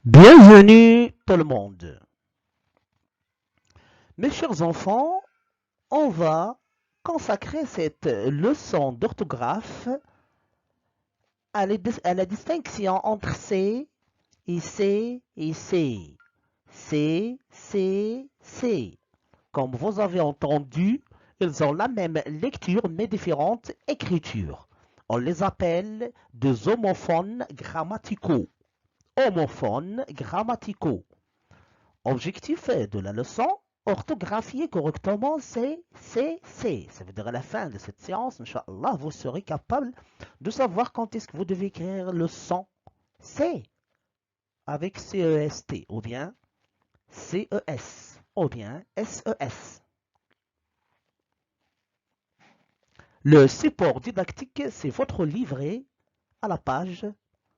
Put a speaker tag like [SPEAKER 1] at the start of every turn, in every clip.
[SPEAKER 1] Bienvenue tout le monde. Mes chers enfants, on va consacrer cette leçon d'orthographe à la distinction entre C et C et C. C, C, C. Comme vous avez entendu, ils ont la même lecture mais différentes écritures. On les appelle des homophones grammaticaux. Homophones grammaticaux. Objectif de la leçon, orthographier correctement C. Ça veut dire à la fin de cette séance, Inch'Allah, vous serez capable de savoir quand est-ce que vous devez écrire le son C avec CEST ou bien CES ou bien SES. Le support didactique, c'est votre livret à la page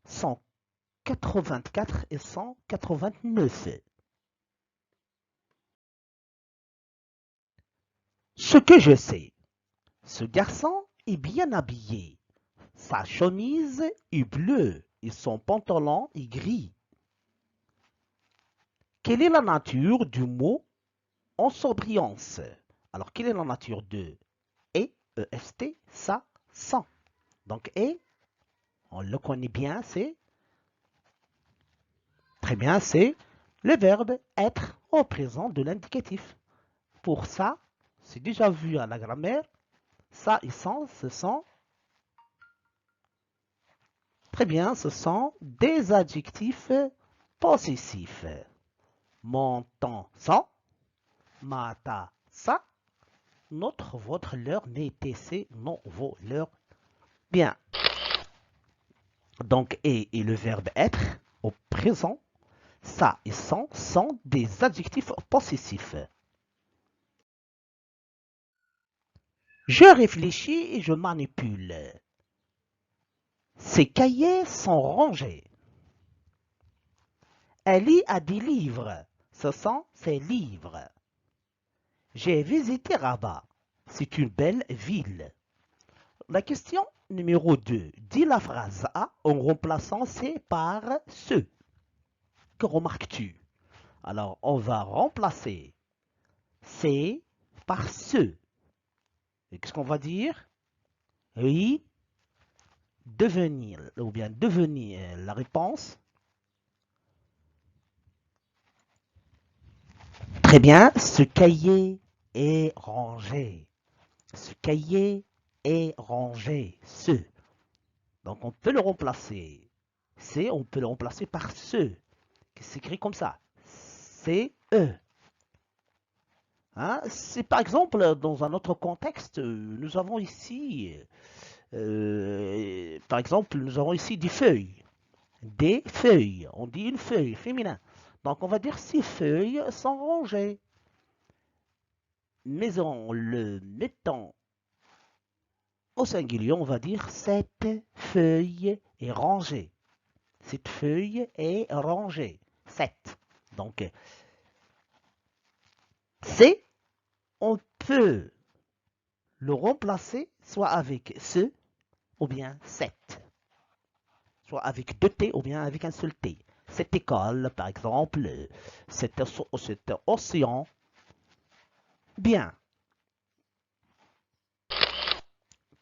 [SPEAKER 1] 184 et 189. Ce que je sais, ce garçon est bien habillé. Sa chemise est bleue et son pantalon est gris. Quelle est la nature du mot ensobriance? Alors, quelle est la nature de EST, ça, sans? Donc, on le connaît bien, c'est très bien, c'est le verbe être au présent de l'indicatif. Pour ça, c'est déjà vu à la grammaire, ça et sans, ce sont très bien, ce sont des adjectifs possessifs. Montant sans, mata ça, notre, votre, leur, mettez, c'est, non, vos, leur. Bien. Donc, et le verbe être au présent, ça et sont des adjectifs possessifs. Je réfléchis et je manipule. Ces cahiers sont rangés. Ali a des livres. Ce sont ses livres. J'ai visité Rabat. C'est une belle ville. La question numéro 2. Dis la phrase A en remplaçant C par ce. Que remarques-tu? Alors, on va remplacer C par ce. Et qu'est-ce qu'on va dire? Oui, devenir, ou bien devenir la réponse. Très bien, ce cahier est rangé. Ce cahier est rangé. Ce. Donc, on peut le remplacer. C, on peut le remplacer par ce. Qui s'écrit comme ça. C-E. Hein? C'est par exemple, dans un autre contexte, nous avons ici, par exemple, nous avons ici des feuilles. Des feuilles. On dit une feuille, féminin. Donc, on va dire ces feuilles sont rangées. Mais en le mettant au singulier, on va dire cette feuille est rangée. Cette feuille est rangée. Cette. Donc, c'est, on peut le remplacer soit avec ce ou bien cette. Soit avec deux T ou bien avec un seul T. Cette école, par exemple, cet océan. Bien.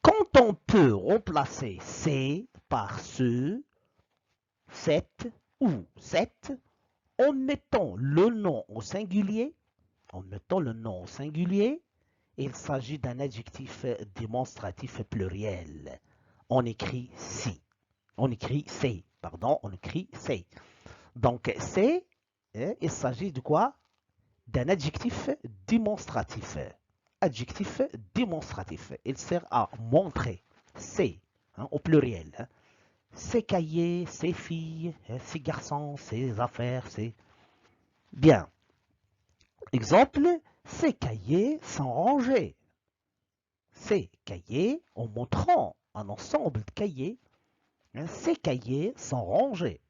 [SPEAKER 1] Quand on peut remplacer C par ce, cette ou cette, en mettant le nom au singulier, il s'agit d'un adjectif démonstratif pluriel. On écrit si. On écrit C. Pardon, on écrit C. Donc, C, il s'agit de quoi? D'un adjectif démonstratif. Adjectif démonstratif. Il sert à montrer. C, hein, au pluriel. Hein. Ces cahiers, ces filles, ces garçons, ces affaires, c'est bien. Exemple, ces cahiers sont rangés. Ces cahiers, en montrant un ensemble de cahiers, hein, ces cahiers sont rangés.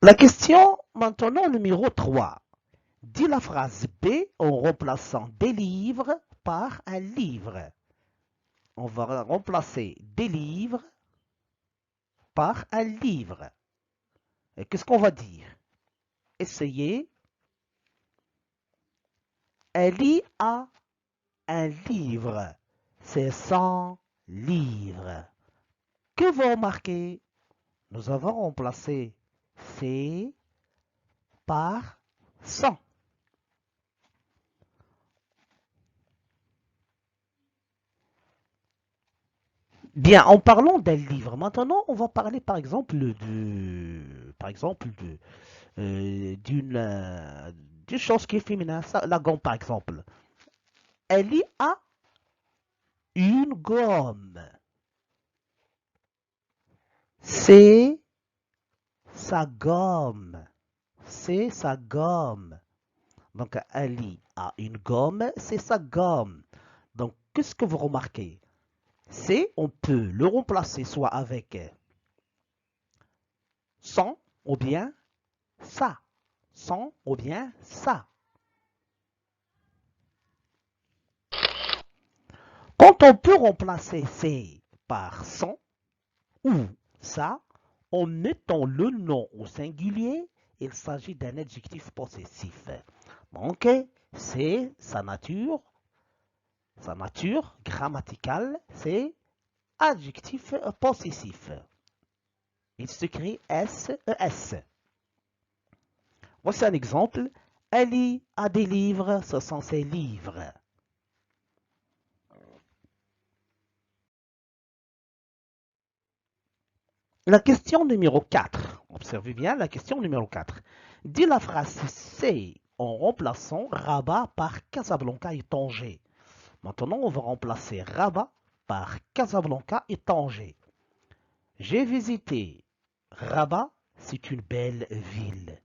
[SPEAKER 1] La question maintenant numéro 3. Dis la phrase B en remplaçant des livres par un livre. on va remplacer des livres par un livre. Et qu'est-ce qu'on va dire? Essayez. Elle a un livre. C'est 100 livres. Que vous remarquez? Nous avons remplacé c'est par 100. Bien, en parlant d'un livre, maintenant on va parler d'une d'une chose qui est féminin, la gomme par exemple. Elle y a une gomme. C'est sa gomme. C'est sa gomme. Donc Ali a une gomme, c'est sa gomme. Donc qu'est-ce que vous remarquez? C'est, on peut le remplacer soit avec son ou bien ça. Son ou bien ça. Quand on peut remplacer c'est par son ou ça, en mettant le nom au singulier, il s'agit d'un adjectif possessif. Donc, c'est sa nature grammaticale, c'est adjectif possessif. Il s'écrit S-E-S. Voici un exemple. Ali a des livres, ce sont ses livres. La question numéro 4. Observez bien la question numéro 4. Dis la phrase C en remplaçant Rabat par Casablanca et Tanger. Maintenant, on va remplacer Rabat par Casablanca et Tanger. J'ai visité Rabat, c'est une belle ville.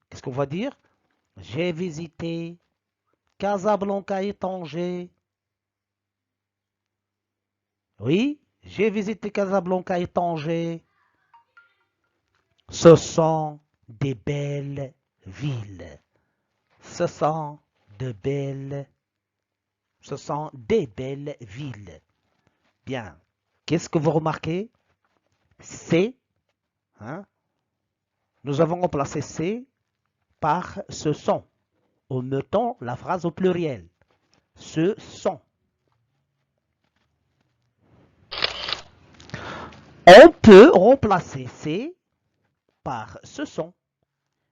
[SPEAKER 1] Qu'est-ce qu'on va dire? J'ai visité Casablanca et Tanger. Oui, j'ai visité Casablanca et Tanger. Ce sont des belles villes. Ce sont de belles, ce sont des belles villes. Bien. Qu'est-ce que vous remarquez? C'est, hein, nous avons remplacé c'est par ce sont, en mettant la phrase au pluriel. Ce sont. On peut remplacer c'est par ce sont.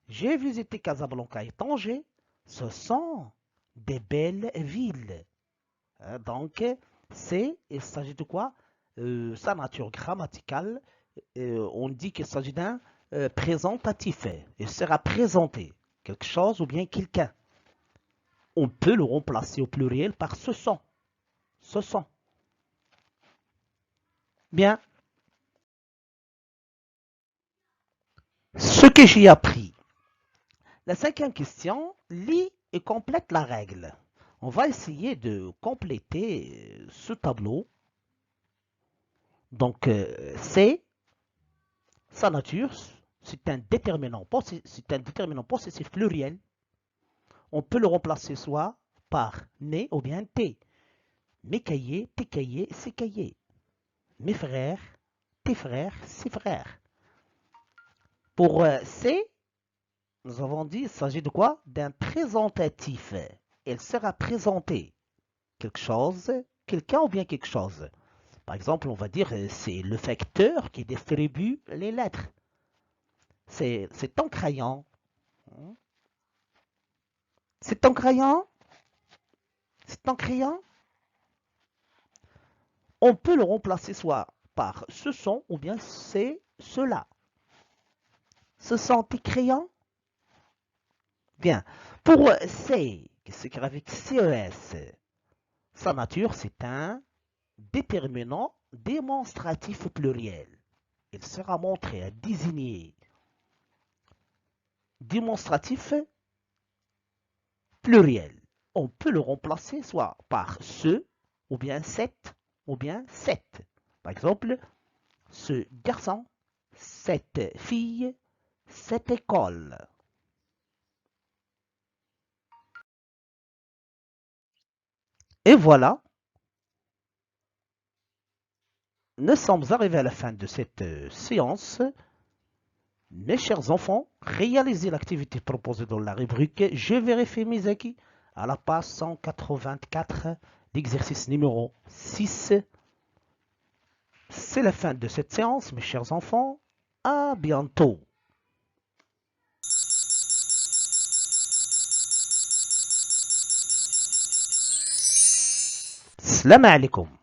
[SPEAKER 1] J'ai visité Casablanca et Tanger. Ce sont des belles villes. Donc, c'est, il s'agit de quoi? Sa nature grammaticale, on dit qu'il s'agit d'un présentatif. Il sera présenté quelque chose ou bien quelqu'un. On peut le remplacer au pluriel par ce sont. Ce sont. Bien. Ce que j'ai appris. La cinquième question, lis et complète la règle. On va essayer de compléter ce tableau. Donc, c'est sa nature, c'est un déterminant possessif pluriel. On peut le remplacer soit par né ou bien t. Mes cahiers, tes cahiers, ses cahiers. Mes frères, tes frères, ses frères. Pour C, nous avons dit, il s'agit de quoi? D'un présentatif. Elle sera présentée. Quelque chose, quelqu'un ou bien quelque chose. Par exemple, on va dire c'est le facteur qui distribue les lettres. C'est ton crayon. C'est ton crayon? C'est ton crayon? On peut le remplacer soit par ce sont ou bien c'est cela. Ce sont tes crayons? Bien. Pour C, qui s'écrit avec CES, sa nature, c'est un déterminant démonstratif pluriel. Il sera montré à désigner démonstratif pluriel. On peut le remplacer soit par ce, ou bien cette, ou bien cette. Par exemple, ce garçon, cette fille, cette école. Et voilà, nous sommes arrivés à la fin de cette séance. Mes chers enfants, réalisez l'activité proposée dans la rubrique Je vérifie mes acquis à la page 184, l'exercice numéro 6. C'est la fin de cette séance, mes chers enfants. À bientôt. Salam alaikum.